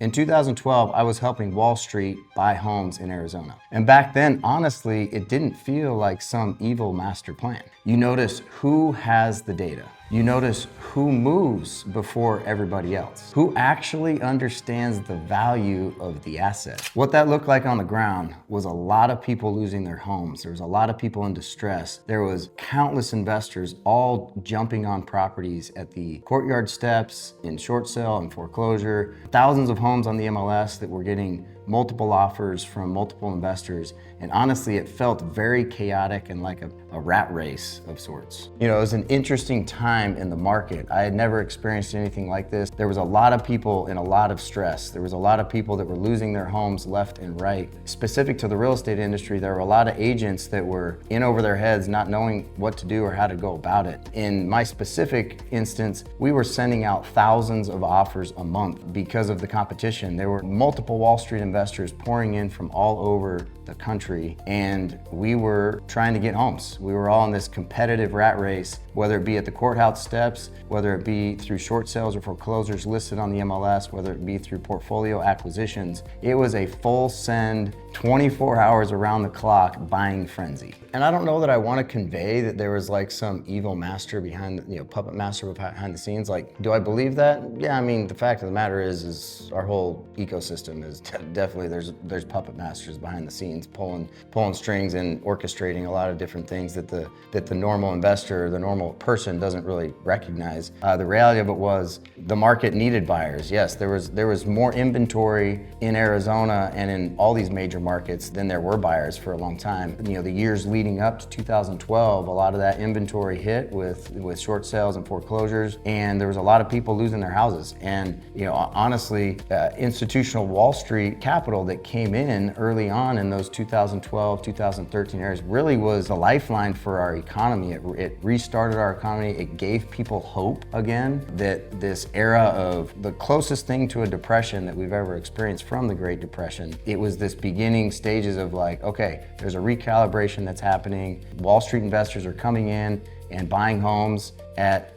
In 2012, I was helping Wall Street buy homes in Arizona. And back then, honestly, it didn't feel like some evil master plan. You notice who has the data. You notice who moves before everybody else, who actually understands the value of the asset. What that looked like on the ground was a lot of people losing their homes. There was a lot of people in distress. There was countless investors all jumping on properties at the courtyard steps, in short sale and foreclosure. Thousands of homes on the MLS that were getting multiple offers from multiple investors. And honestly, it felt very chaotic and like a rat race of sorts. You know, it was an interesting time in the market. I had never experienced anything like this. There was a lot of people in a lot of stress. There was a lot of people that were losing their homes left and right. Specific to the real estate industry, there were a lot of agents that were in over their heads, not knowing what to do or how to go about it. In my specific instance, we were sending out thousands of offers a month because of the competition. There were multiple Wall Street investors pouring in from all over the country, and we were trying to get homes. We were all in this competitive rat race, whether it be at the courthouse steps, whether it be through short sales or foreclosures listed on the MLS, whether it be through portfolio acquisitions. It was a full send, 24 hours around the clock buying frenzy. And I don't know that I want to convey that there was like some evil master behind, puppet master behind the scenes. Like, do I believe that? Yeah, I mean, the fact of the matter is our whole ecosystem is definitely, there's puppet masters behind the scenes pulling strings and orchestrating a lot of different things that the normal investor, the normal person doesn't really recognize. The reality of it was the market needed buyers. Yes, there was more inventory in Arizona and in all these major markets than there were buyers for a long time. The years leading up to 2012, a lot of that inventory hit with short sales and foreclosures, and there was a lot of people losing their houses. And honestly, institutional Wall Street capital that came in early on in those 2012, 2013 years really was the lifeline for our economy. It restarted our economy. It gave people hope again that this era of the closest thing to a depression that we've ever experienced from the Great Depression, it was this beginning stages of like, okay, there's a recalibration that's happening. Wall Street investors are coming in and buying homes at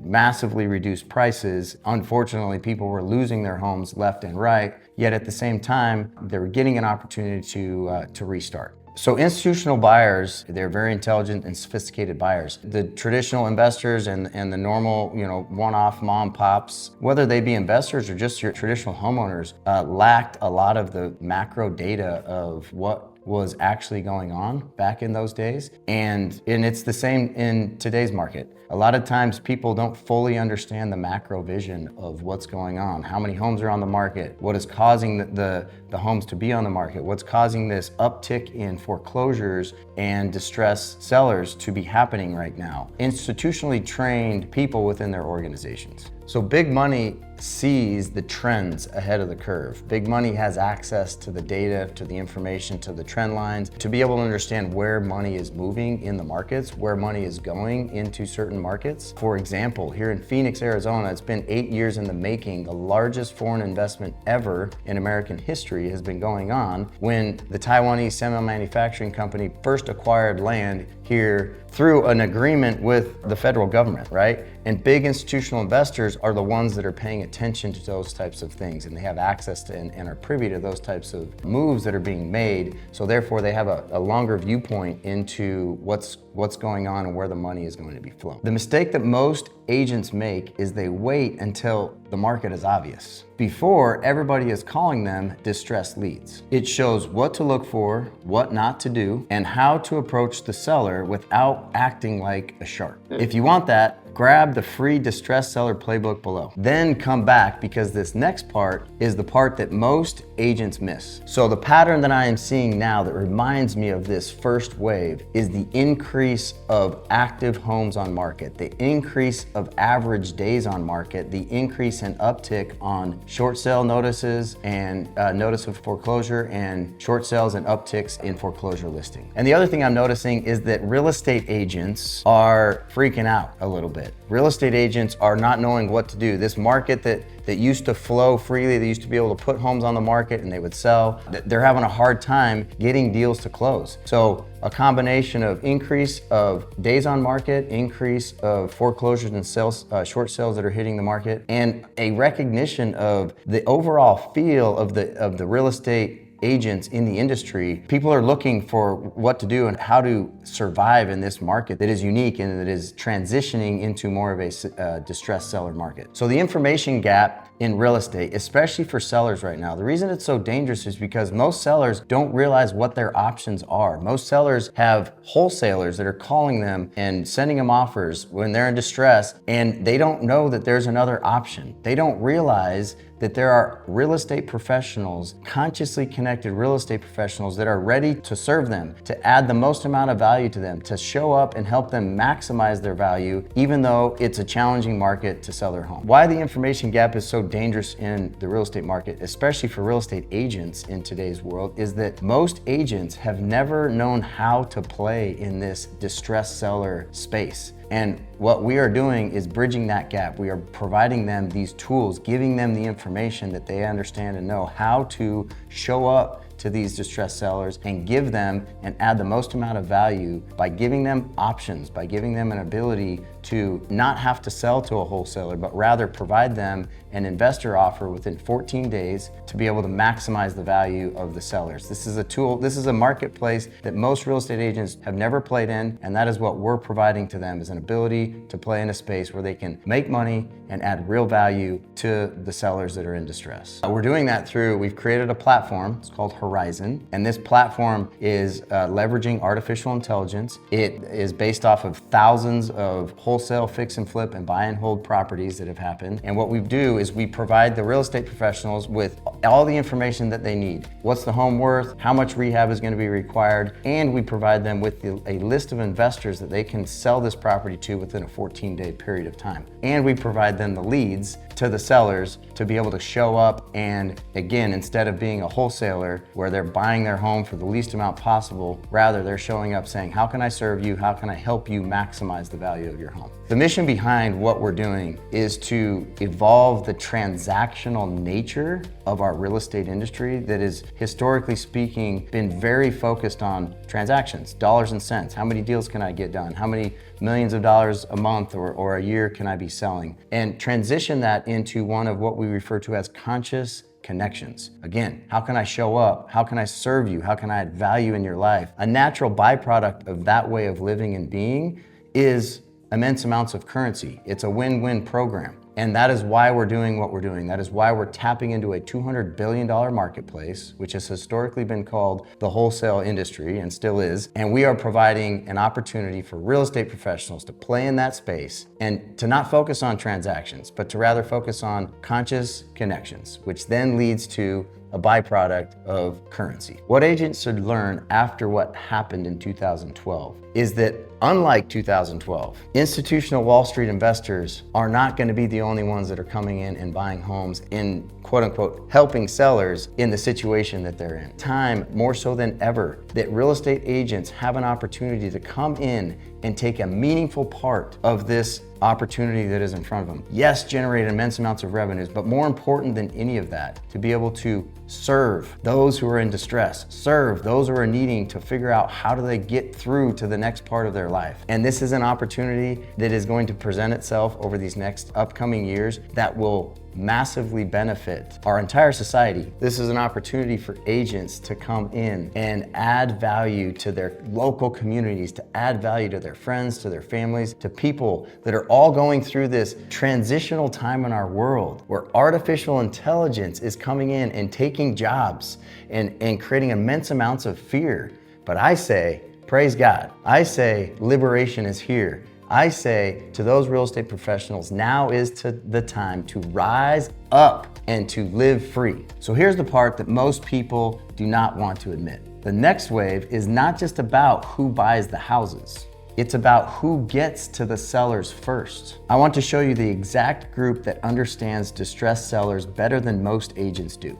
massively reduced prices. Unfortunately, people were losing their homes left and right, yet at the same time, they were getting an opportunity to restart. So institutional buyers, they're very intelligent and sophisticated buyers. The traditional investors and the normal, one-off mom pops, whether they be investors or just your traditional homeowners, lacked a lot of the macro data of what was actually going on back in those days. And it's the same in today's market. A lot of times people don't fully understand the macro vision of what's going on, how many homes are on the market, what is causing the homes to be on the market, what's causing this uptick in foreclosures and distressed sellers to be happening right now. Institutionally trained people within their organizations. So big money sees the trends ahead of the curve. Big money has access to the data, to the information, to the trend lines, to be able to understand where money is moving in the markets, where money is going into certain markets. For example, here in Phoenix, Arizona, it's been 8 years in the making. The largest foreign investment ever in American history has been going on when the Taiwanese semi-manufacturing company first acquired land here through an agreement with the federal government, right? And big institutional investors are the ones that are paying attention to those types of things, and they have access to and are privy to those types of moves that are being made. So therefore they have a longer viewpoint into what's going on and where the money is going to be flowing. The mistake that most agents make is they wait until the market is obvious before everybody is calling them distressed leads. It shows what to look for, what not to do, and how to approach the seller without acting like a shark. If you want that, grab the free distressed seller playbook below. Then come back, because this next part is the part that most agents miss. So the pattern that I am seeing now that reminds me of this first wave is the increase of active homes on market, the increase of average days on market, the increase in uptick on short sale notices and notice of foreclosure, and short sales and upticks in foreclosure listing. And the other thing I'm noticing is that real estate agents are freaking out a little bit. Real estate agents are not knowing what to do. This market that that used to flow freely. They used to be able to put homes on the market and they would sell. They're having a hard time getting deals to close. So a combination of increase of days on market, increase of foreclosures and sales, short sales that are hitting the market, and a recognition of the overall feel of the real estate agents in the industry. People are looking for what to do and how to survive in this market that is unique and that is transitioning into more of a distressed seller market. So the information gap in real estate, especially for sellers right now, the reason it's so dangerous is because most sellers don't realize what their options are. Most sellers have wholesalers that are calling them and sending them offers when they're in distress, and they don't know that there's another option. They don't realize that there are real estate professionals, consciously connected real estate professionals that are ready to serve them, to add the most amount of value to them, to show up and help them maximize their value, even though it's a challenging market to sell their home. Why the information gap is so dangerous in the real estate market, especially for real estate agents in today's world, is that most agents have never known how to play in this distressed seller space. And what we are doing is bridging that gap. We are providing them these tools, giving them the information that they understand and know how to show up to these distressed sellers and give them and add the most amount of value by giving them options, by giving them an ability to not have to sell to a wholesaler, but rather provide them an investor offer within 14 days to be able to maximize the value of the sellers. This is a tool, this is a marketplace that most real estate agents have never played in, and that is what we're providing to them, is an ability to play in a space where they can make money and add real value to the sellers that are in distress. We're doing that through, we've created a platform, it's called Horizon, and this platform is leveraging artificial intelligence. It is based off of thousands of wholesale fix and flip and buy and hold properties that have happened. And what we do is we provide the real estate professionals with all the information that they need. What's the home worth? How much rehab is going to be required? And we provide them with a list of investors that they can sell this property to within a 14-day period of time. And we provide them the leads to the sellers to be able to show up, and again, instead of being a wholesaler where they're buying their home for the least amount possible, rather they're showing up saying, how can I serve you? How can I help you maximize the value of your home? The mission behind what we're doing is to evolve the transactional nature of our real estate industry that is, historically speaking, been very focused on transactions, dollars and cents. How many deals can I get done? How many millions of dollars a month or a year can I be selling? And transition that into one of what we refer to as conscious connections. Again, how can I show up? How can I serve you? How can I add value in your life? A natural byproduct of that way of living and being is immense amounts of currency. It's a win-win program. And that is why we're doing what we're doing. That is why we're tapping into a $200 billion marketplace, which has historically been called the wholesale industry and still is. And we are providing an opportunity for real estate professionals to play in that space and to not focus on transactions, but to rather focus on conscious connections, which then leads to a byproduct of currency. What agents should learn after what happened in 2012 is that, unlike 2012, institutional Wall Street investors are not going to be the only ones that are coming in and buying homes in, quote unquote, helping sellers in the situation that they're in. Time, more so than ever, that real estate agents have an opportunity to come in and take a meaningful part of this opportunity that is in front of them. Yes, generate immense amounts of revenues, but more important than any of that, to be able to serve those who are in distress, serve those who are needing to figure out how do they get through to the next part of their life. And this is an opportunity that is going to present itself over these next upcoming years that will massively benefit our entire society. This is an opportunity for agents to come in and add value to their local communities, to add value to their friends, to their families, to people that are all going through this transitional time in our world where artificial intelligence is coming in and taking jobs and creating immense amounts of fear. But I say, praise God. I say liberation is here. I say to those real estate professionals, now is the time to rise up and to live free. So here's the part that most people do not want to admit. The next wave is not just about who buys the houses. It's about who gets to the sellers first. I want to show you the exact group that understands distressed sellers better than most agents do.